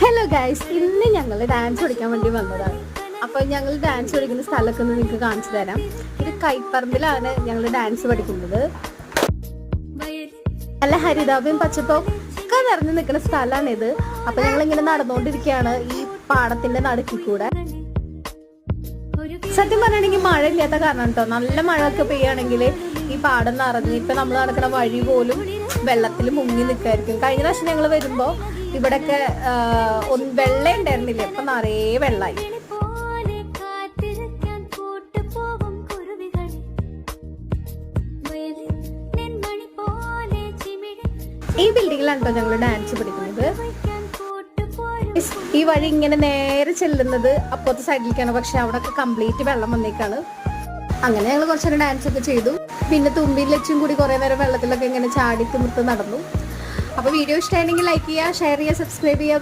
Hello guys, ഇന്ന് ഞങ്ങൾ dance പഠിക്കാൻ വേണ്ടി വന്നതാണ്. അപ്പോൾ ഞങ്ങൾ ഡാൻസ് പഠിക്കുന്ന സ്ഥലമൊക്കെ ഒന്ന് നിങ്ങൾക്ക് കാണിച്ചു തരാം. ഇത് കൈപ്പറമ്പിലാണ് ഞങ്ങൾ ഡാൻസ് പഠിക്കുന്നത്. നല്ല ഹരിതാപയും പച്ചപ്പും ഒക്കെ നിറഞ്ഞു നിൽക്കുന്ന സ്ഥലമാണിത്. അപ്പോൾ ഞങ്ങൾ ഇങ്ങനെ നടന്നുകൊണ്ടിരിക്കുകയാണ് ഈ പാടത്തിന്റെ നടുക്കിൽ കൂടെ. സത്യം പറഞ്ഞിട്ടുണ്ടെങ്കിൽ മഴ ഇല്ലാത്ത കാരണം കേട്ടോ, നല്ല മഴ ഒക്കെ പെയ്യുകയാണെങ്കിൽ ഈ പാടം നിറഞ്ഞ് ഇപ്പൊ നമ്മൾ നടക്കുന്ന വഴി പോലും വെള്ളത്തിൽ മുങ്ങി നിൽക്കായിരിക്കും. കഴിഞ്ഞ പ്രാവശ്യം ഞങ്ങൾ വരുമ്പോ ഇവിടൊക്കെ വെള്ളം ഉണ്ടായിരുന്നില്ല, ഇപ്പൊ നിറയെ വെള്ളമായി. ഈ ബിൽഡിങ്ങിലാണ് കേട്ടോ ഞങ്ങൾ ഡാൻസ് പഠിക്കുന്നത്. ഈ വഴി ഇങ്ങനെ നേരെ ചെല്ലുന്നത് അപ്പുറത്തെ സൈഡിലേക്കാണ്, പക്ഷെ അവിടെ ഒക്കെ കംപ്ലീറ്റ് വെള്ളം വന്നേക്കാണ്. അങ്ങനെ ഞങ്ങൾ കുറച്ചു നേരം ഡാൻസ് ഒക്കെ ചെയ്തു. പിന്നെ തുമ്പിയും ലച്ചും കൂടി കുറെ നേരം വെള്ളത്തിലൊക്കെ ഇങ്ങനെ ചാടി തിമിർത്ത് നടന്നു. അപ്പോൾ വീഡിയോ ഇഷ്ടമായിരുന്നെങ്കിൽ ലൈക്ക് ചെയ്യുക, ഷെയർ ചെയ്യുക, സബ്സ്ക്രൈബ് ചെയ്യുക.